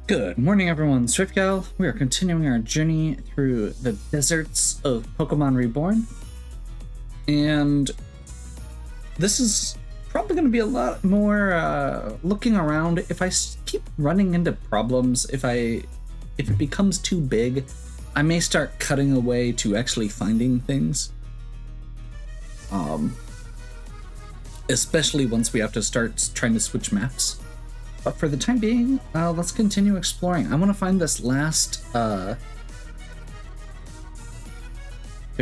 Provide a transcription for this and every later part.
Good morning, everyone. SwiftGal. We are continuing our journey through the deserts of Pokémon Reborn. And this is probably going to be a lot more looking around. If I keep running into problems, if it becomes too big, I may start cutting away to actually finding things. Especially once we have to start trying to switch maps. But for the time being, let's continue exploring. I want to find this last... There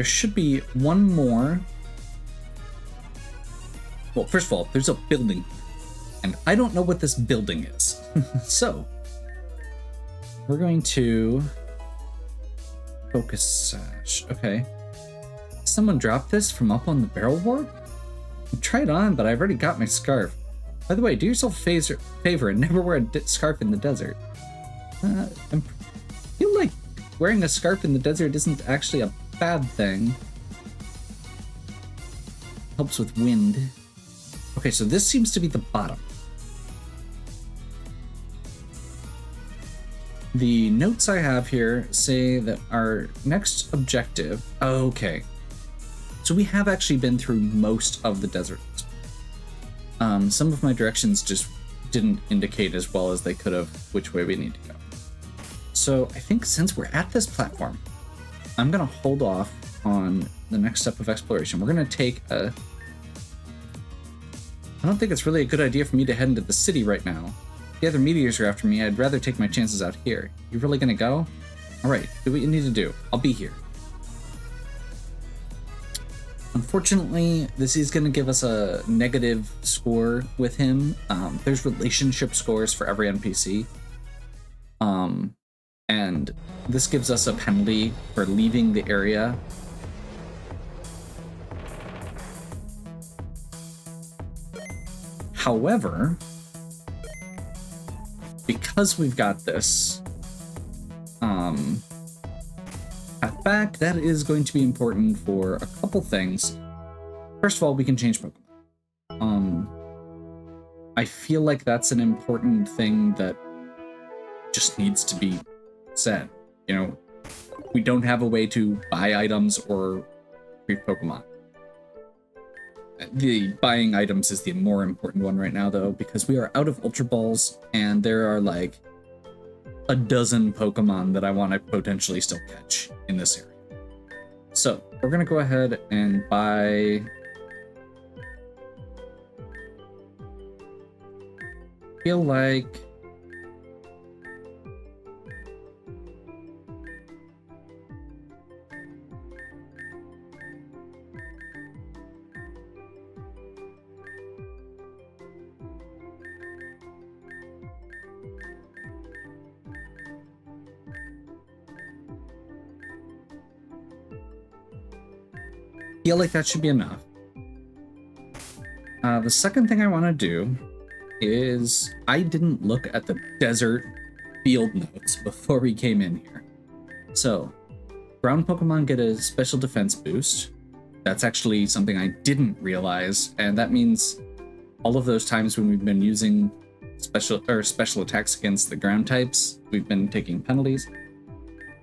should be one more. Well, first of all, there's a building. And I don't know what this building is. So, we're going to... Focus sash. Okay. Someone dropped this from up on the barrel ward? I tried on, but I've already got my scarf. By the way, do yourself a favor and never wear a scarf in the desert. I feel like wearing a scarf in the desert isn't actually a bad thing. Helps with wind. Okay, so this seems to be the bottom. The notes I have here say that our next objective... Okay. So we have actually been through most of the desert. Some of my directions just didn't indicate as well as they could have which way we need to go. So I think since we're at this platform, I'm going to hold off on the next step of exploration. We're going to take a... I don't think it's really a good idea for me to head into the city right now. The other meteors are after me. I'd rather take my chances out here. You really going to go? All right, do what you need to do. I'll be here. Unfortunately, this is going to give us a negative score with him. There's relationship scores for every NPC. And this gives us a penalty for leaving the area. However, because we've got this path back, that is going to be important for a couple things. First of all, we can change Pokemon. I feel like that's an important thing that just needs to be said. You know, we don't have a way to buy items or create Pokemon. The buying items is the more important one right now, though, because we are out of Ultra Balls, and there are like a dozen Pokemon that I want to potentially still catch in this area. So we're gonna go ahead and buy... feel like... feel like that should be enough. The second thing I want to do is I didn't look at the desert field notes before we came in here. So, ground Pokemon get a special defense boost. That's actually something I didn't realize, and that means all of those times when we've been using special attacks against the ground types, we've been taking penalties.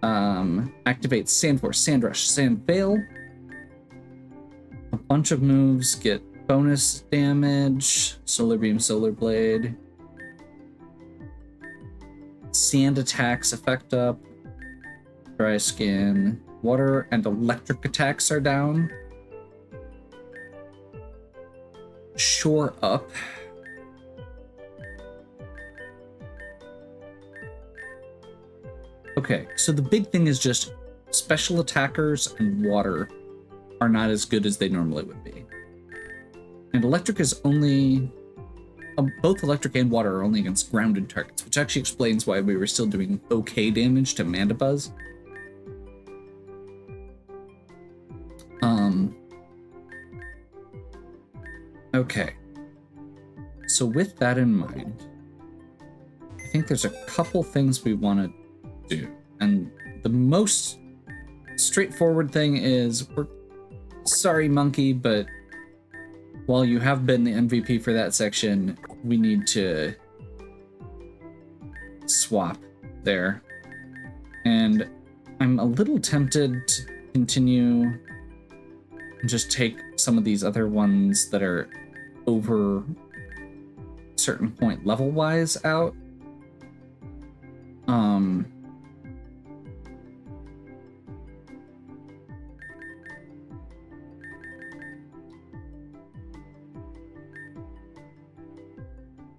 Activate Sand Force, Sand Rush, Sand Veil. A bunch of moves get bonus damage. Solar Beam, Solar Blade. Sand attacks effect up. Dry Skin. Water and electric attacks are down. Shore up. Okay, so the big thing is just special attackers and water are not as good as they normally would be. And electric is only... both electric and water are only against grounded targets, which actually explains why we were still doing okay damage to Mandibuzz. Okay. So with that in mind, I think there's a couple things we want to do. And the most straightforward thing is, we're sorry, Monkey, but while you have been the MVP for that section, we need to swap there. And I'm a little tempted to continue and just take some of these other ones that are over a certain point level-wise out.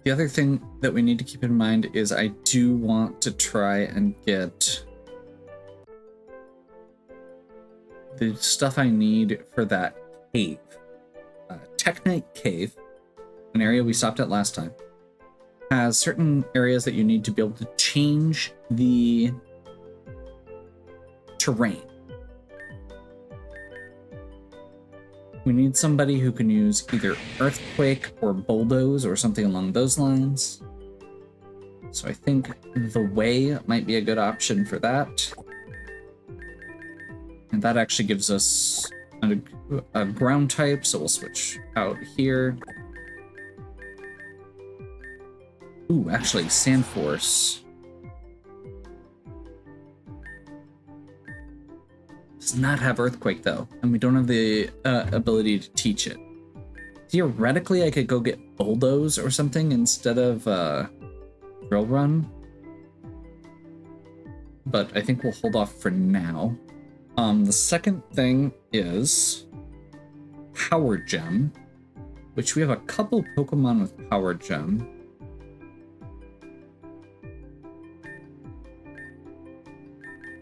The other thing that we need to keep in mind is I do want to try and get the stuff I need for that cave. Teknite Cave, an area we stopped at last time, has certain areas that you need to be able to change the terrain. We need somebody who can use either earthquake or bulldoze or something along those lines. So I think the way might be a good option for that. And that actually gives us a ground type, so we'll switch out here. Ooh, actually, Sand Force does not have Earthquake, though, and we don't have the ability to teach it. Theoretically, I could go get Bulldoze or something instead of Drill Run, but I think we'll hold off for now. The second thing is Power Gem, which we have a couple Pokemon with Power Gem.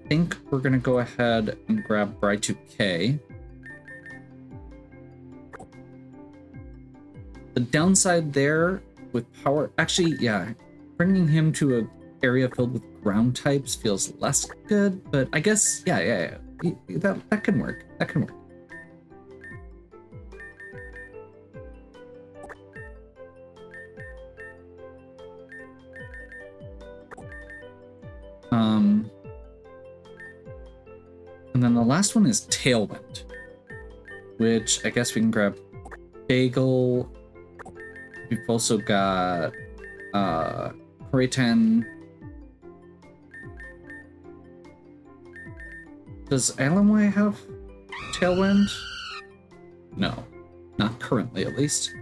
I think we're gonna go ahead and grab Bry2K. The downside there with power, actually, yeah, bringing him to an area filled with ground types feels less good, but I guess, yeah. That can work. That can work. And then the last one is Tailwind, which I guess we can grab Bagel. We've also got Horitan. Does Alamway have Tailwind? No, not currently at least.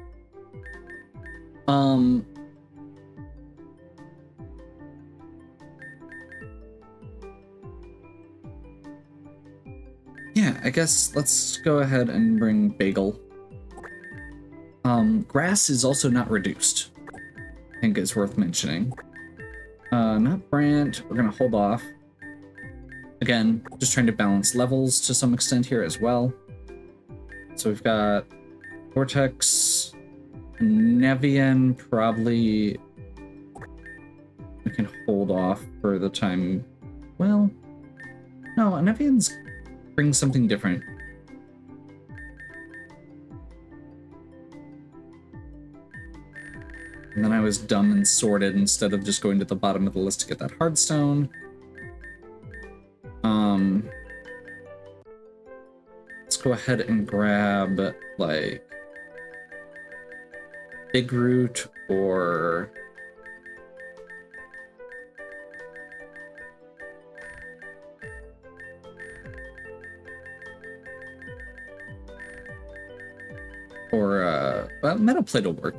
Yeah, I guess let's go ahead and bring Bagel. Grass is also not reduced. I think it's worth mentioning. Not Brant, we're gonna hold off. Again, just trying to balance levels to some extent here as well. So we've got Vortex, Nevian, probably we can hold off for the time. Well, no, Nevian's brings something different. And then I was dumb and sorted instead of just going to the bottom of the list to get that Hardstone. Let's go ahead and grab, like, Big Root or... Metal Plate will work.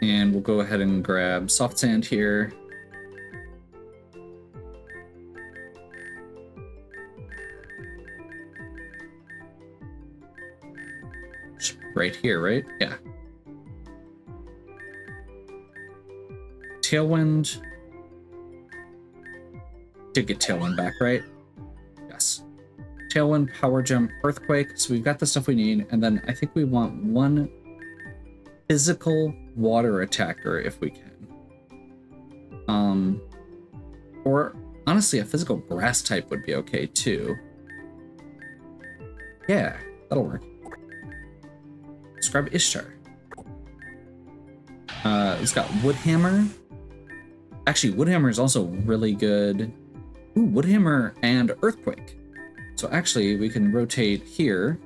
And we'll go ahead and grab Soft Sand here. Right here, right? Yeah. Tailwind. Did get Tailwind back, right? Yes. Tailwind, Power Gem, Earthquake. So we've got the stuff we need. And then I think we want one physical water attacker if we can. Or honestly, a physical grass type would be okay too. Yeah, that'll work. Let's grab Ishtar. It's got Woodhammer. Actually, Woodhammer is also really good. Ooh, Woodhammer and Earthquake. So actually, we can rotate here.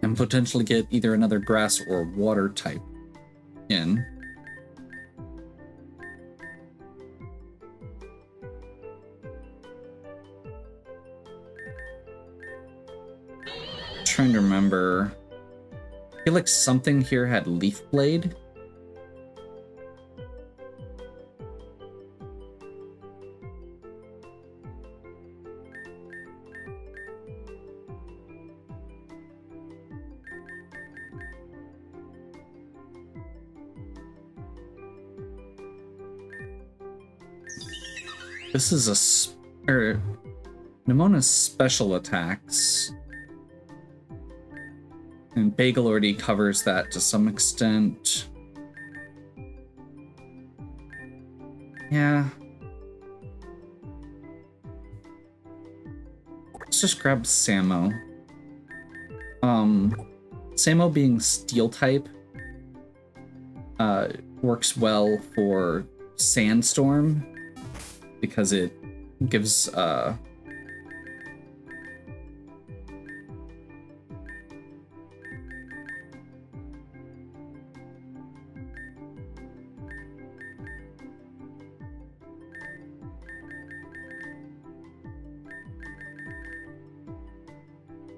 and potentially get either another grass or water type in. Trying to remember. I feel like something here had leaf blade. This is Nemona's special attacks. And Bagel already covers that to some extent. Yeah. Let's just grab Samo. Samo being steel type works well for Sandstorm because it gives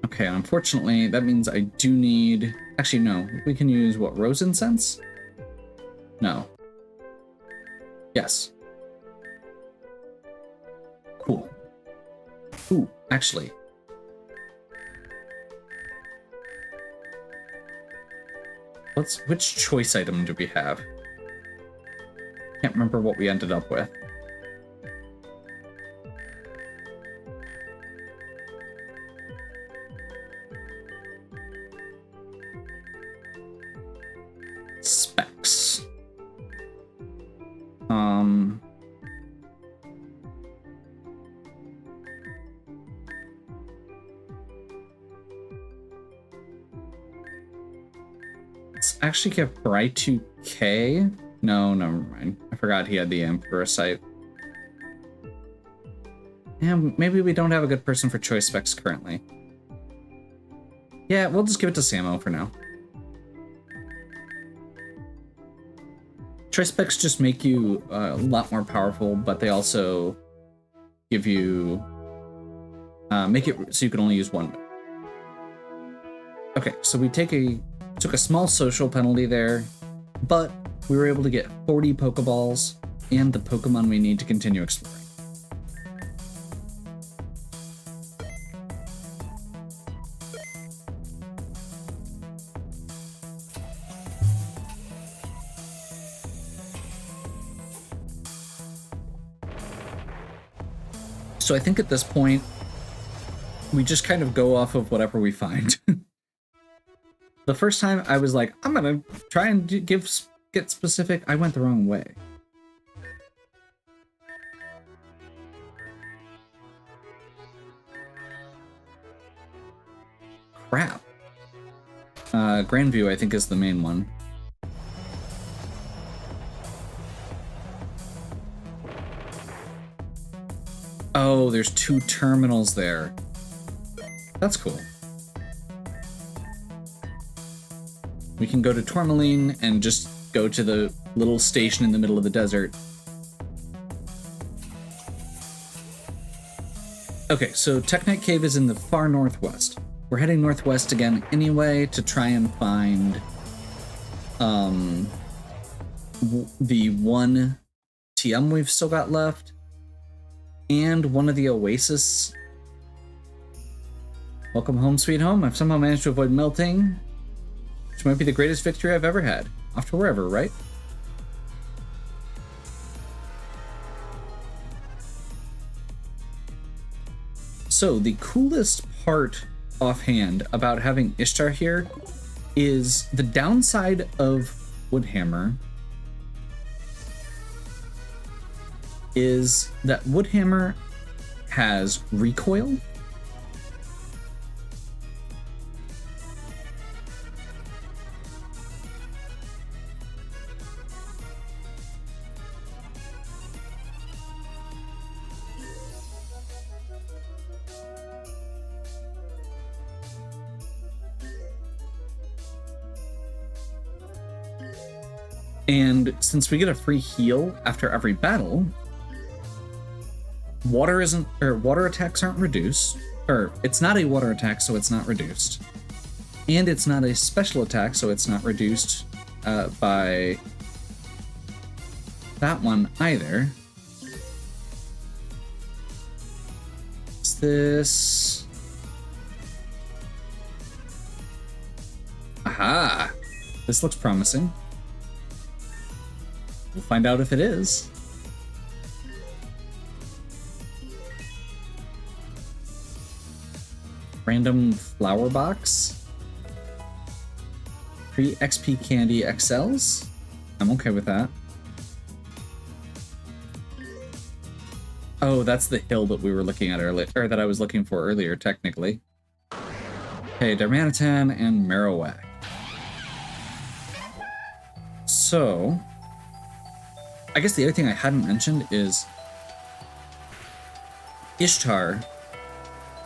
okay, unfortunately, that means I do need... Actually, no. We can use, what, rose incense? No. Yes. Cool. Ooh, actually. Which choice item do we have? Can't remember what we ended up with. Specs. Let's actually get Bright 2K. No, never mind. I forgot he had the Amperosite. Yeah, maybe we don't have a good person for choice specs currently. Yeah, we'll just give it to Samo for now. Choice specs just make you a lot more powerful, but they also give you... make it so you can only use one. Okay, so we took a small social penalty there, but we were able to get 40 Pokeballs and the Pokemon we need to continue exploring. So I think at this point, we just kind of go off of whatever we find. The first time I was like, I'm gonna try and get specific, I went the wrong way. Crap. Grandview, I think, is the main one. Oh, there's 2 terminals there. That's cool. We can go to Tourmaline and just go to the little station in the middle of the desert. Okay, so Teknite Cave is in the far northwest. We're heading northwest again anyway to try and find the one TM we've still got left and one of the Oasis. Welcome home, sweet home. I've somehow managed to avoid melting, which might be the greatest victory I've ever had. Off to wherever, right? So the coolest part offhand about having Ishtar here is the downside of Woodhammer is that Woodhammer has recoil. And since we get a free heal after every battle, water attacks aren't reduced, or it's not a water attack, so it's not reduced. And it's not a special attack, so it's not reduced by that one either. What's this? Aha! This looks promising. We'll find out if it is. Random flower box. Free XP candy XLs. I'm okay with that. Oh, that's the hill that we were looking at earlier, or that I was looking for earlier, technically. Okay, Darmanitan and Marowak. So, I guess the other thing I hadn't mentioned is Ishtar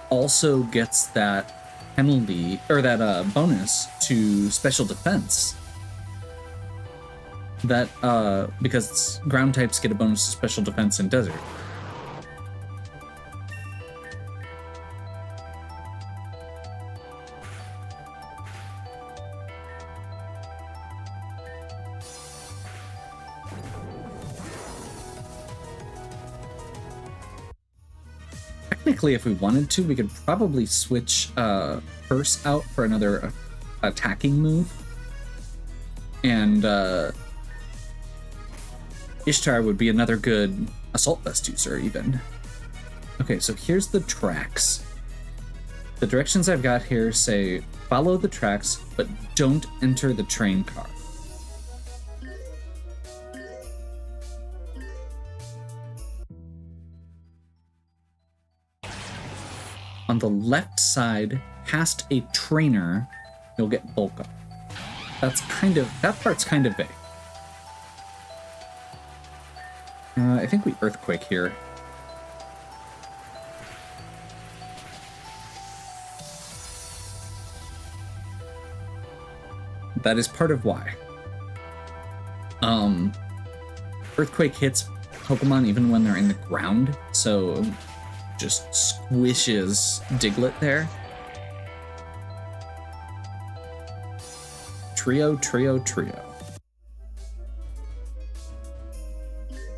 also gets that penalty, or that bonus to special defense. That, because ground types get a bonus to special defense in desert. Technically, if we wanted to, we could probably switch Purse out for another attacking move. And Ishtar would be another good Assault Vest user, even. Okay, so here's the tracks. The directions I've got here say, follow the tracks, but don't enter the train car. On the left side, past a trainer, you'll get bulk up. That part's kind of vague. I think we earthquake here. That is part of why. Earthquake hits Pokemon even when they're in the ground, so just squishes Diglett there. Trio.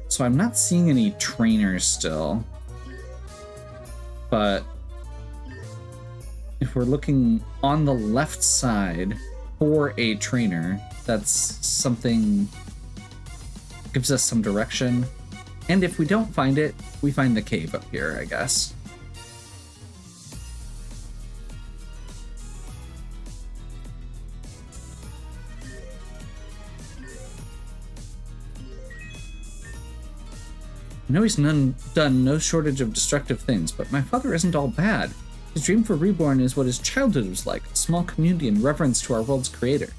So I'm not seeing any trainers still, but if we're looking on the left side for a trainer, that's something, gives us some direction. And if we don't find it, we find the cave up here, I guess. I know he's done no shortage of destructive things, but my father isn't all bad. His dream for Reborn is what his childhood was like, a small community in reverence to our world's creator.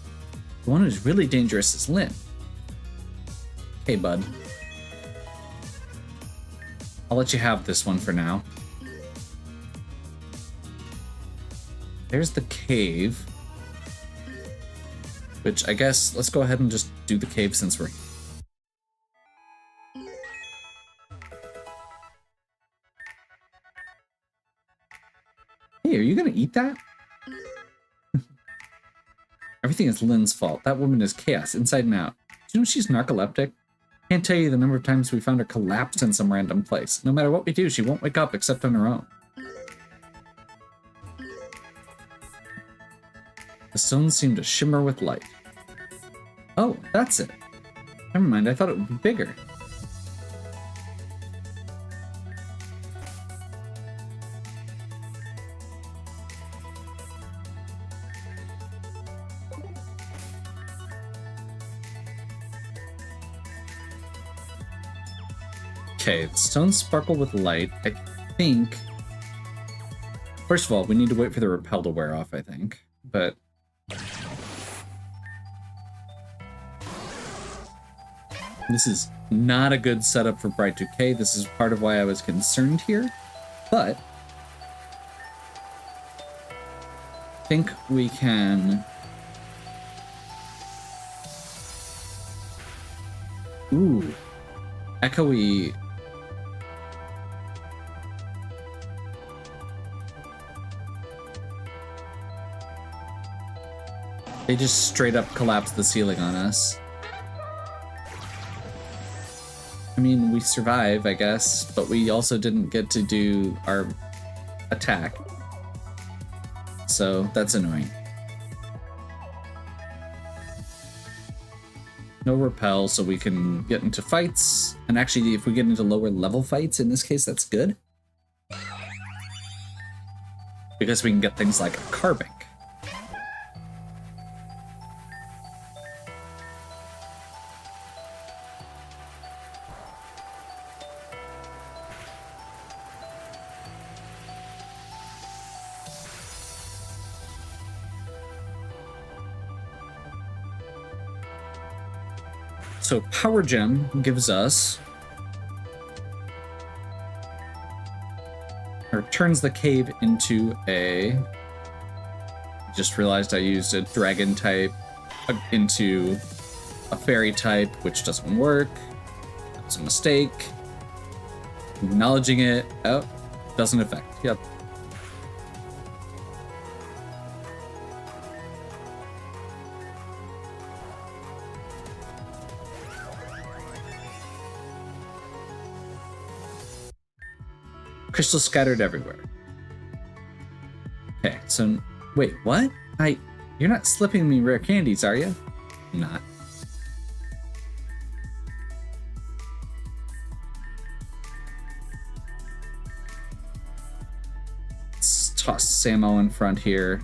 The one who's really dangerous is Lynn. Hey, bud. I'll let you have this one for now. There's the cave. Which I guess, let's go ahead and just do the cave since we're... Hey, are you gonna eat that? Everything is Lynn's fault. That woman is chaos, inside and out. Do you know she's narcoleptic? Can't tell you the number of times we found her collapsed in some random place. No matter what we do, she won't wake up except on her own. The stones seem to shimmer with light. Oh, that's it. Never mind, I thought it would be bigger. Okay, the stones sparkle with light. I think... First of all, we need to wait for the repel to wear off, I think. But... This is not a good setup for Bright 2K. This is part of why I was concerned here. But... I think we can... Ooh. Echoey. They just straight up collapsed the ceiling on us. I mean, we survive, I guess, but we also didn't get to do our attack. So that's annoying. No repel, so we can get into fights. And actually, if we get into lower level fights, in this case, that's good. Because we can get things like carving. So Power Gem gives us, or turns the cave into a, just realized I used a dragon type into a fairy type, which doesn't work. That was a mistake. Acknowledging it, oh, doesn't affect, yep. Crystals scattered everywhere. Okay, so wait, what? You're not slipping me rare candies, are you? I'm not. Let's toss Samo in front here.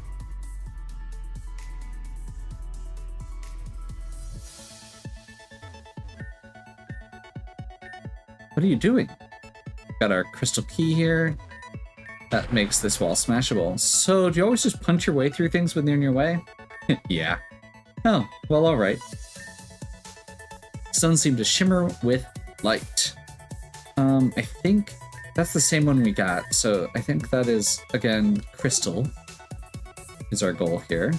What are you doing? Got our crystal key here. That makes this wall smashable. So, do you always just punch your way through things when they're in your way? Yeah. Oh, well, alright. Stones seem to shimmer with light. I think that's the same one we got. So, I think that is, again, crystal is our goal here.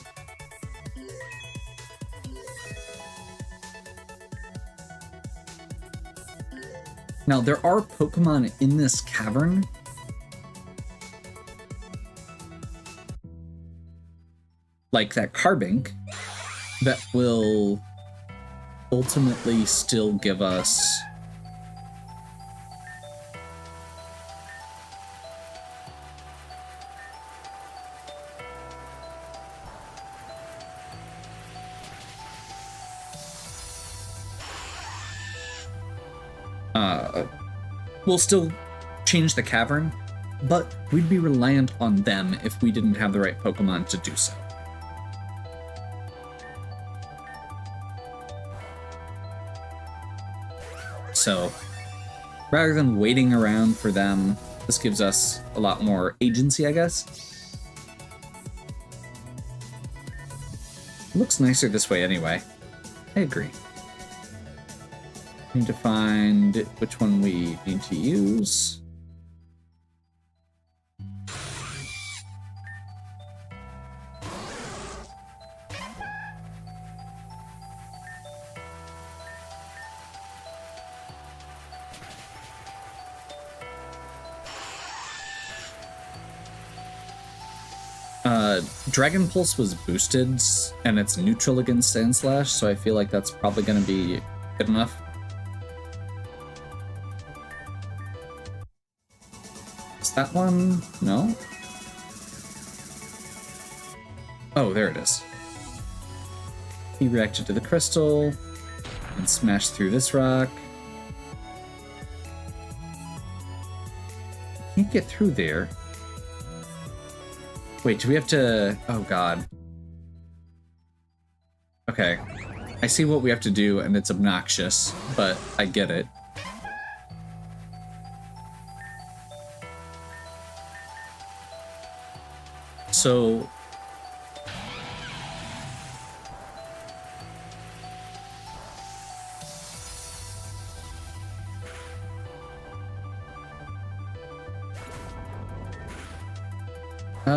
Now, there are Pokemon in this cavern. Like that Carbink, that will ultimately still give us we'll still change the cavern, but we'd be reliant on them if we didn't have the right Pokemon to do so. So, rather than waiting around for them, this gives us a lot more agency, I guess. It looks nicer this way anyway. I agree. Need to find which one we need to use. Dragon Pulse was boosted, and it's neutral against Sandslash, so I feel like that's probably going to be good enough. Is that one? No? Oh, there it is. He reacted to the crystal and smashed through this rock. Can't get through there. Wait, do we have to... Oh, God. Okay. I see what we have to do, and it's obnoxious, but I get it. So...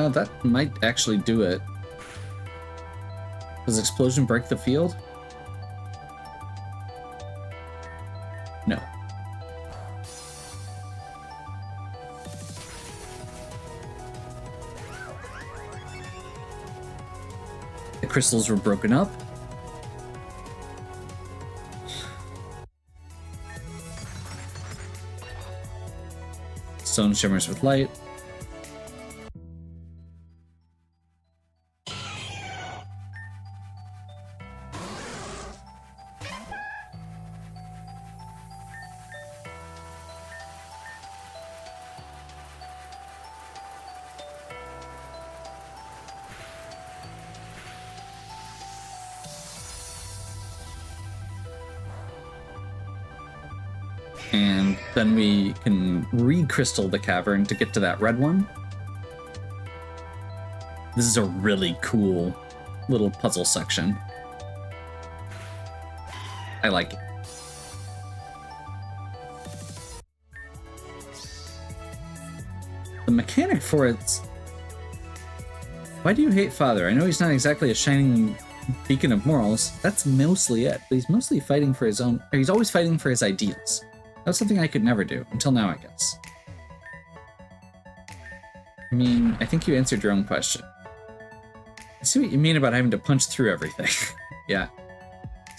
that might actually do it. Does explosion break the field? The crystals were broken up. Stone shimmers with light. And then we can recrystal the cavern to get to that red one. This is a really cool little puzzle section. I like it. The mechanic for it's... Why do you hate Father? I know he's not exactly a shining beacon of morals. That's mostly it. But he's mostly fighting for his own... Or he's always fighting for his ideals. That's something I could never do, until now, I guess. I mean, I think you answered your own question. I see what you mean about having to punch through everything. Yeah.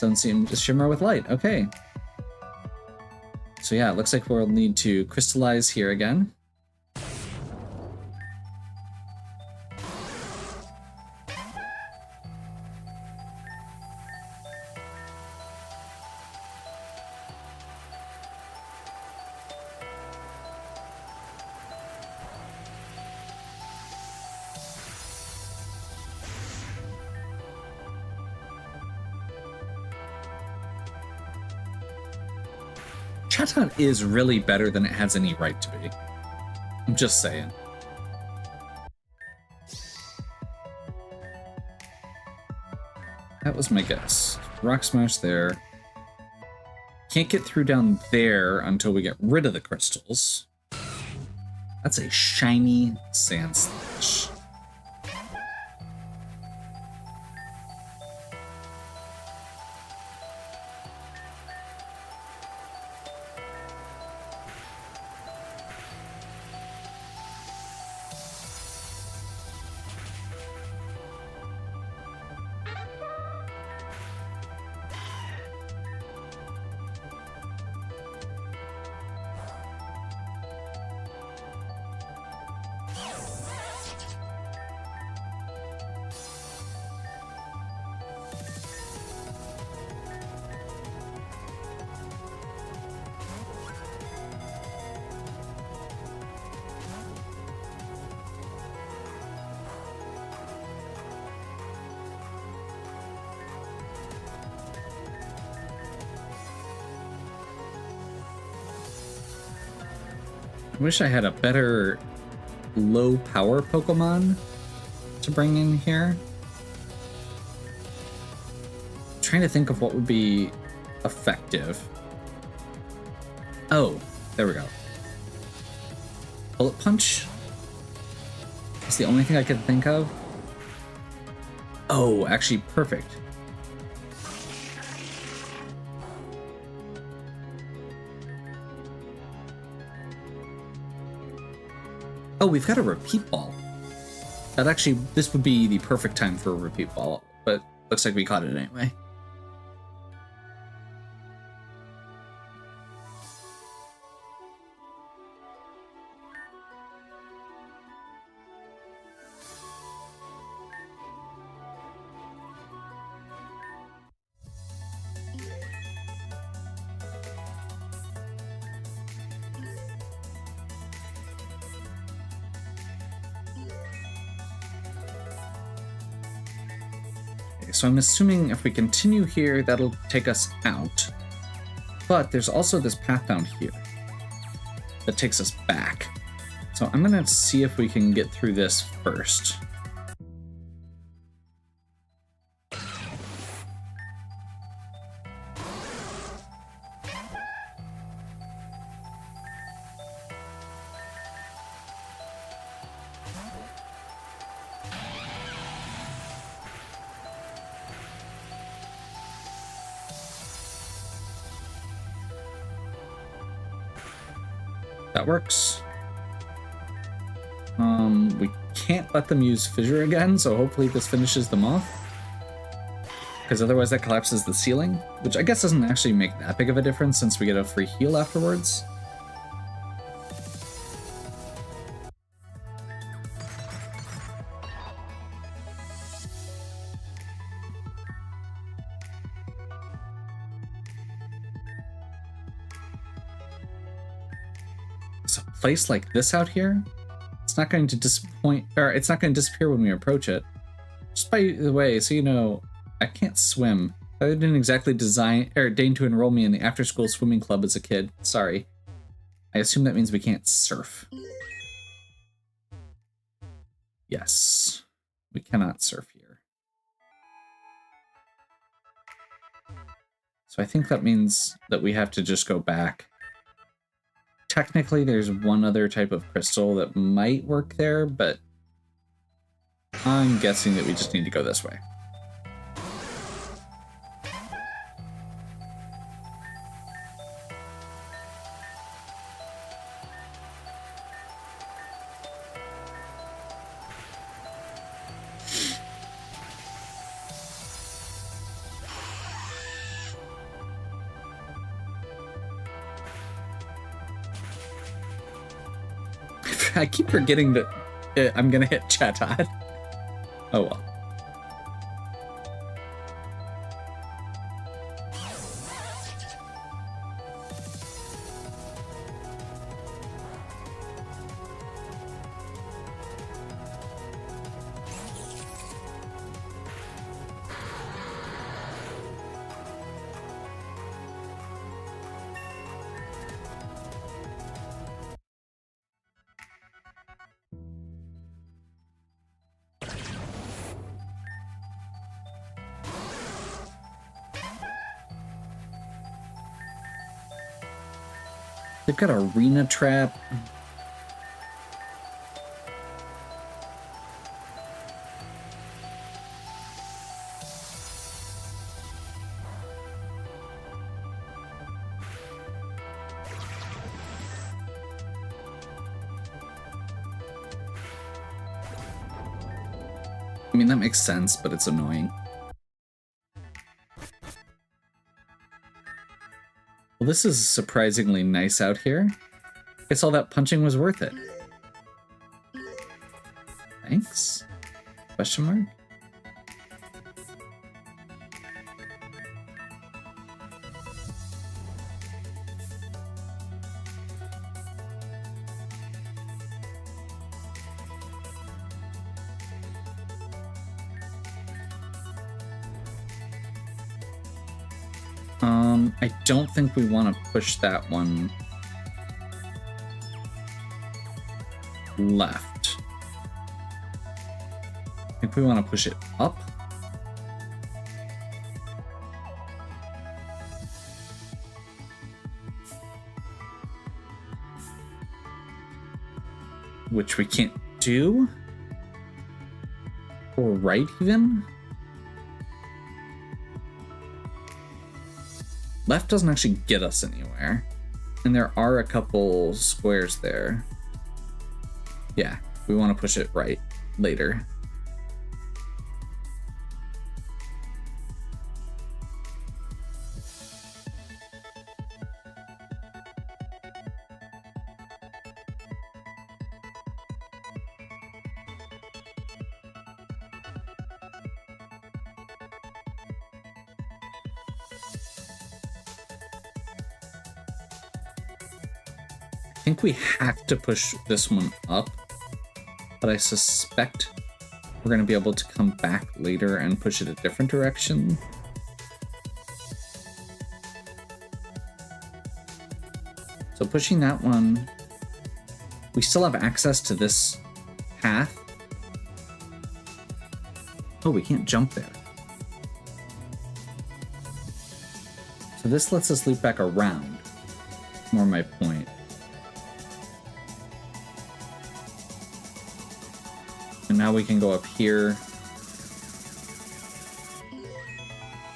Doesn't seem to shimmer with light. Okay. So yeah, it looks like we'll need to crystallize here again. Chaton is really better than it has any right to be. I'm just saying. That was my guess. Rock smash there. Can't get through down there until we get rid of the crystals. That's a shiny sand slash. I wish I had a better low power Pokemon to bring in here. I'm trying to think of what would be effective. Oh, there we go. Bullet Punch is the only thing I could think of. Oh, actually perfect. Oh, we've got a repeat ball. That actually, this would be the perfect time for a repeat ball, but looks like we caught it anyway. So I'm assuming if we continue here, that'll take us out. But there's also this path down here that takes us back. So I'm gonna see if we can get through this first. That works. We can't let them use Fissure again, so hopefully this finishes them off. because otherwise that collapses the ceiling, which I guess doesn't actually make that big of a difference since we get a free heal afterwards. So a place like this out here, it's not going to disappoint, or it's not going to disappear when we approach it. Just by the way, so you know, I can't swim. I didn't exactly deign to enroll me in the after-school swimming club as a kid. Sorry. I assume that means we can't surf. Yes. We cannot surf here. So I think that means that we have to just go back. Technically, there's one other type of crystal that might work there, but I'm guessing that we just need to go this way. I keep forgetting that I'm gonna hit Chatad. Oh well. They've got arena trap. I mean, that makes sense, but it's annoying. Well, this is surprisingly nice out here. Guess all that punching was worth it. Thanks? Question mark? I don't think we want to push that one left. I think we want to push it up. Which we can't do. Or right even. Left doesn't actually get us anywhere. And there are a couple squares there. Yeah, we want to push it right later. I think we have to push this one up, but I suspect we're going to be able to come back later and push it a different direction. So pushing that one, we still have access to this path. Oh, we can't jump there. So this lets us loop back around. More my point. And now we can go up here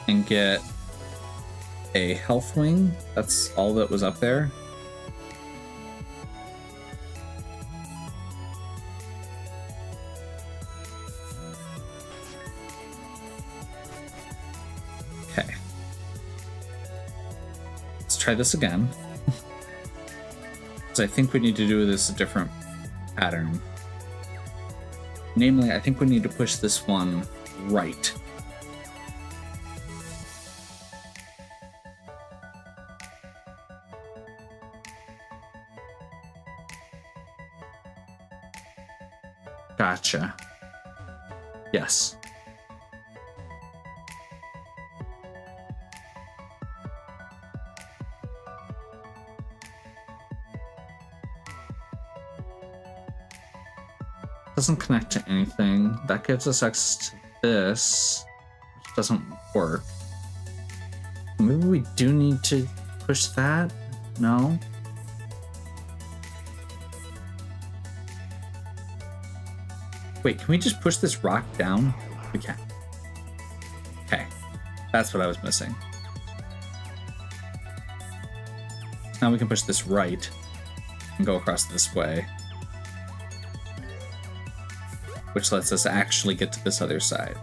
and get a health wing. That's all that was up there. try this again. Because I think we need to do this a different pattern. Namely, I think we need to push this one right. Gotcha. Yes. Doesn't connect to anything. That gives us access to this, which doesn't work. Maybe we do need to push that? No? Wait, can we just push this rock down? We can. Okay, that's what I was missing. Now we can push this right and go across this way, which lets us actually get to this other side.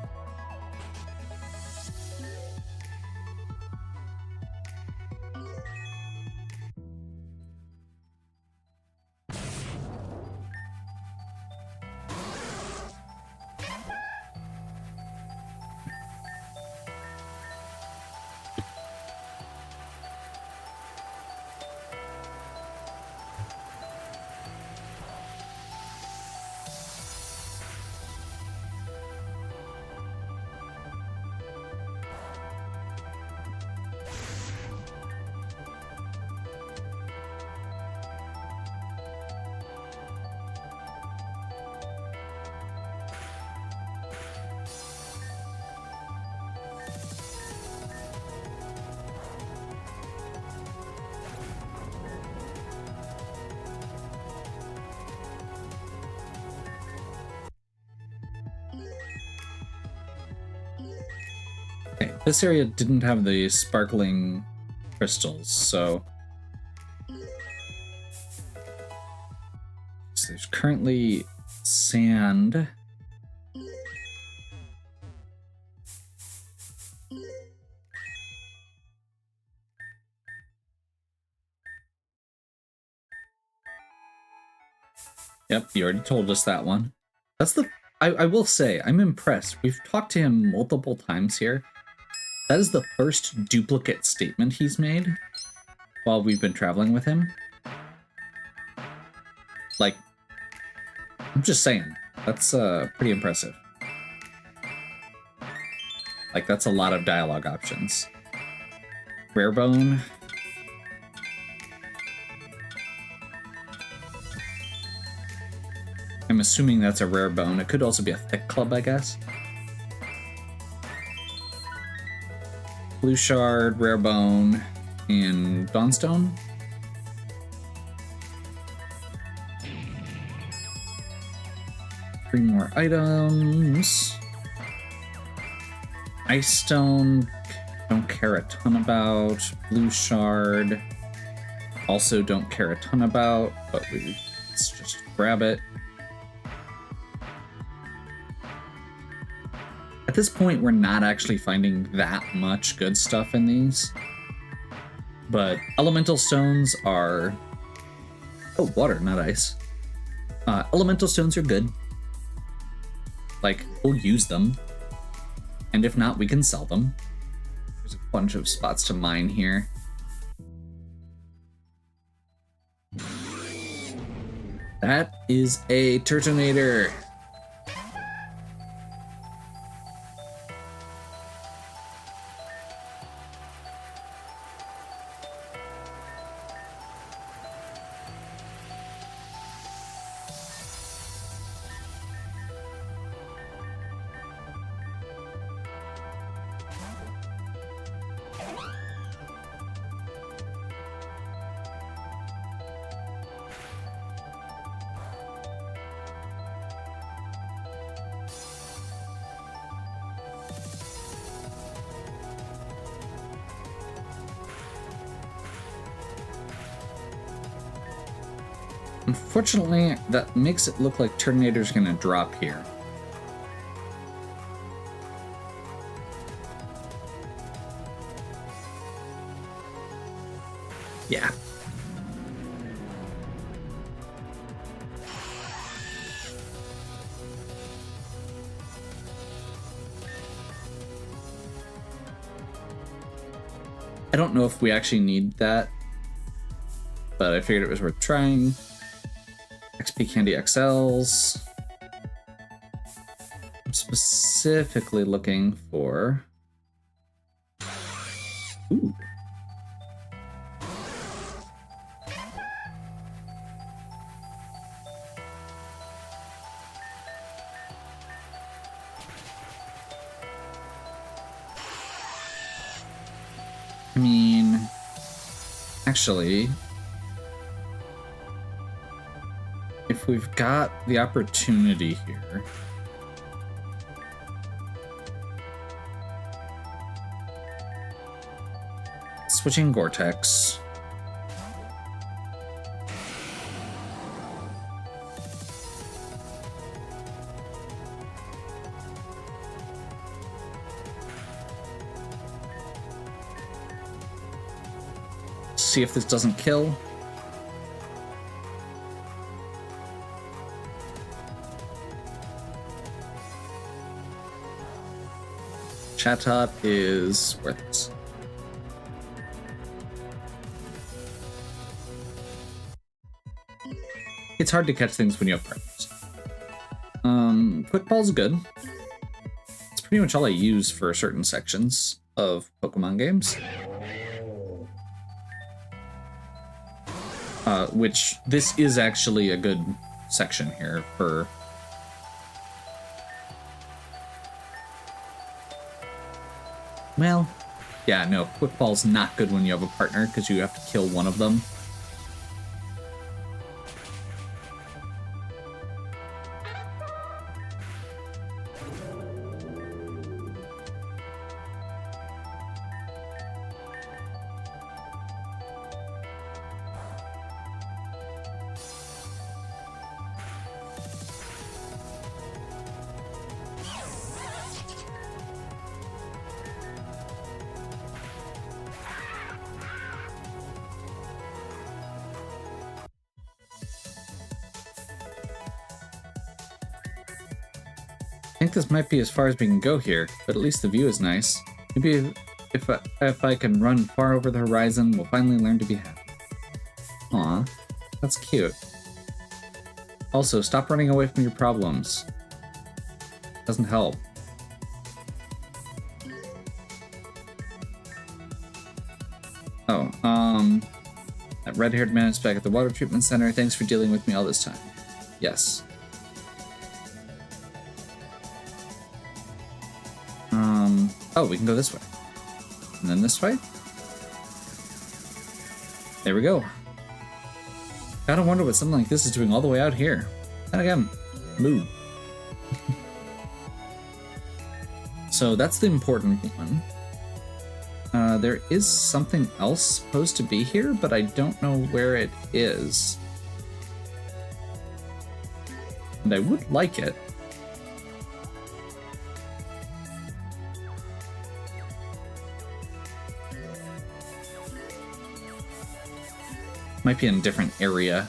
Okay, this area didn't have the sparkling crystals, so there's currently sand. Yep, you already told us that one. That's the... I will say, I'm impressed. We've talked to him multiple times here. That is the first duplicate statement he's made while we've been traveling with him. Like, I'm just saying, that's pretty impressive. Like, that's a lot of dialogue options. Rare bone. I'm assuming that's a rare bone. It could also be a thick club, I guess. Blue shard, rare bone, and dawnstone. Three more items. Ice stone, don't care a ton about. Blue shard, also don't care a ton about, but let's just grab it. At this point, we're not actually finding that much good stuff in these. But elemental stones are... Oh, water, not ice. Elemental stones are good. Like, we'll use them. And if not, we can sell them. There's a bunch of spots to mine here. That is a Turtonator. Unfortunately, that makes it look like Turtonator's gonna drop here. Yeah. I don't know if we actually need that, but I figured it was worth trying. XP Candy XLs. I'm specifically looking for... Ooh. I mean, actually, if we've got the opportunity here, switching Gore-Tex. See if this doesn't kill. Chatot is worthless. It's hard to catch things when you have partners. Quick Ball's good. It's pretty much all I use for certain sections of Pokemon games. Which this is actually a good section here for... Well, yeah, no, Quick Ball's not good when you have a partner because you have to kill one of them. I think this might be as far as we can go here, but at least the view is nice. Maybe if I can run far over the horizon, we'll finally learn to be happy. Aw, that's cute. Also, stop running away from your problems. Doesn't help. Oh, that red-haired man is back at the water treatment center. Thanks for dealing with me all this time. Yes. Oh, we can go this way. And then this way? There we go. Gotta wonder what something like this is doing all the way out here. And again, moo. So that's the important one. There is something else supposed to be here, but I don't know where it is. And I would like it. Might be in a different area.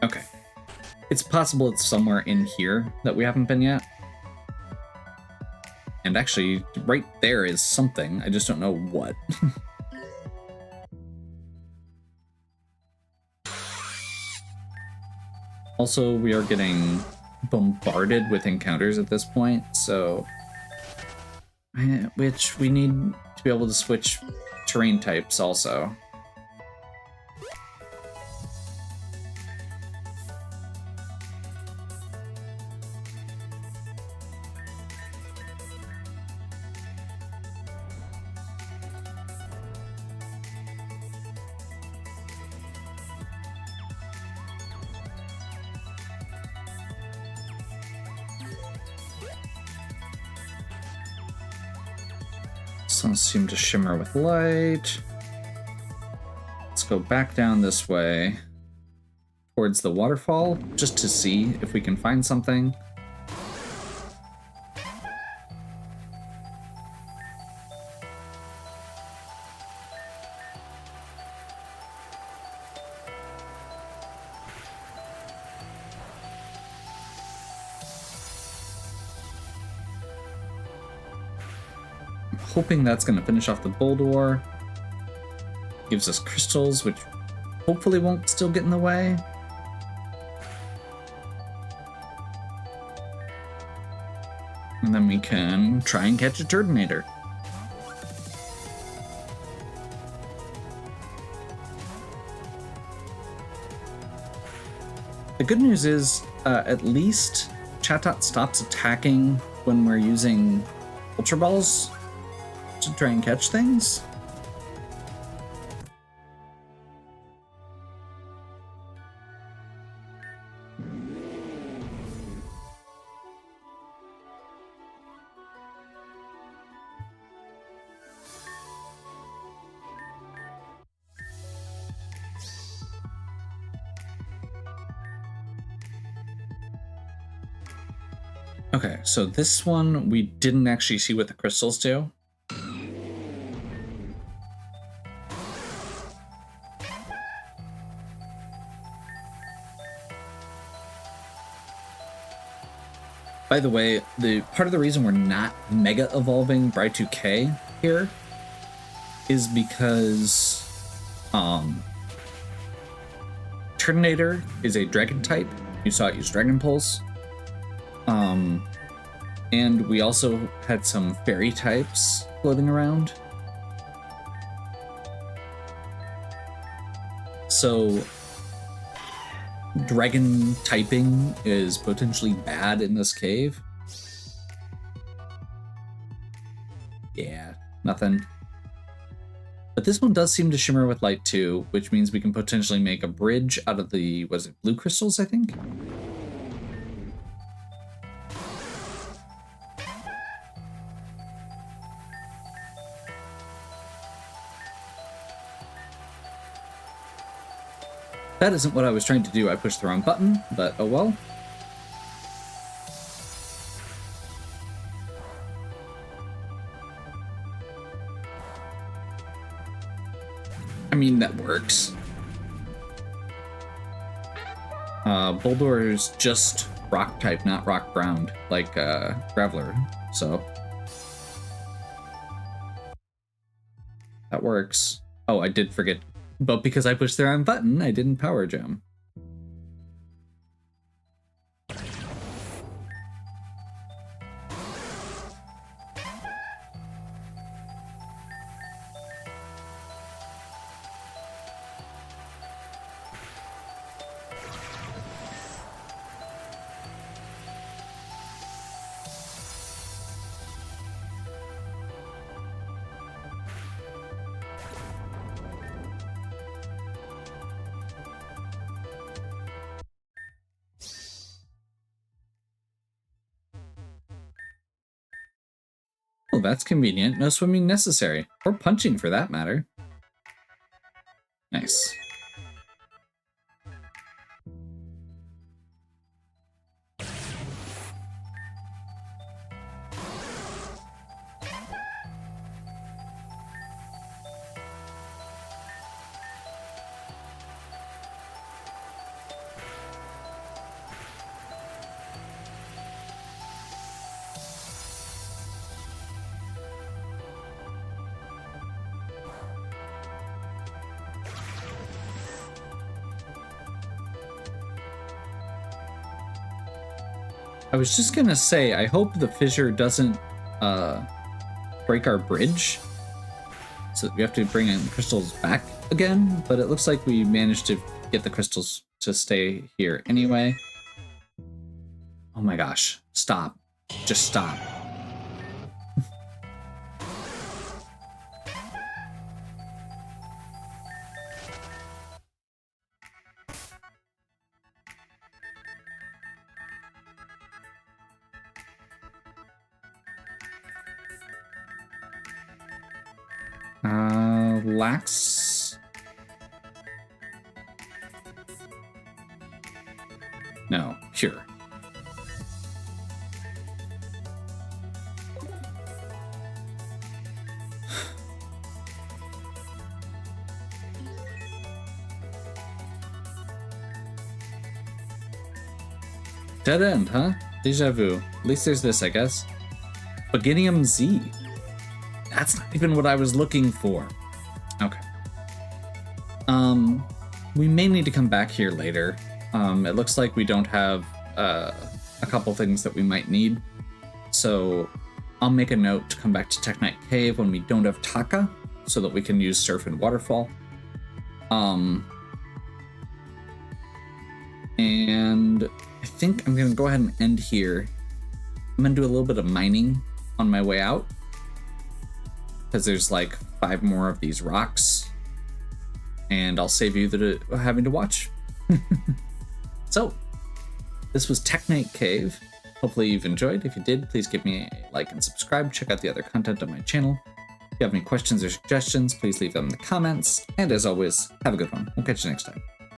Okay. It's possible it's somewhere in here that we haven't been yet. And actually, right there is something. I just don't know what. Also, we are getting bombarded with encounters at this point, so which we need to be able to switch terrain types also. Some seem to shimmer with light. Let's go back down this way towards the waterfall just to see if we can find something. Hoping that's going to finish off the Boldore. Gives us crystals, which hopefully won't still get in the way. And then we can try and catch a Turtonator. The good news is, at least Chatot stops attacking when we're using Ultra Balls to try and catch things. Okay, so this one we didn't actually see what the crystals do. By the way, the part of the reason we're not mega evolving Bry2K here is because Turtonator is a dragon type. You saw it use Dragon Pulse. And we also had some fairy types floating around. So dragon typing is potentially bad in this cave. Yeah, nothing. But this one does seem to shimmer with light too, which means we can potentially make a bridge out of the, was it blue crystals, I think? That isn't what I was trying to do. I pushed the wrong button, but oh well. I mean, that works. Boldore is just rock type, not rock ground, like Graveler, so that works. Oh, I did forget. But because I pushed the wrong button, I didn't power gem. Well, that's convenient. No swimming necessary. Or punching, for that matter. Nice. I was just gonna say, I hope the fissure doesn't break our bridge. So we have to bring in crystals back again, but it looks like we managed to get the crystals to stay here anyway. Oh my gosh, stop. Just stop. Lax. No, pure. Dead end, huh? Deja vu. At least there's this, I guess. Beginnium Z. That's not even what I was looking for. Okay. We may need to come back here later. It looks like we don't have a couple things that we might need. So I'll make a note to come back to Teknite Cave when we don't have Taka, so that we can use Surf and Waterfall. And I think I'm gonna go ahead and end here. I'm gonna do a little bit of mining on my way out, because there's like 5 more of these rocks, and I'll save you having to watch. So, this was Teknite Cave. Hopefully you've enjoyed. If you did, please give me a like and subscribe. Check out the other content on my channel. If you have any questions or suggestions, please leave them in the comments. And as always, have a good one. We'll catch you next time.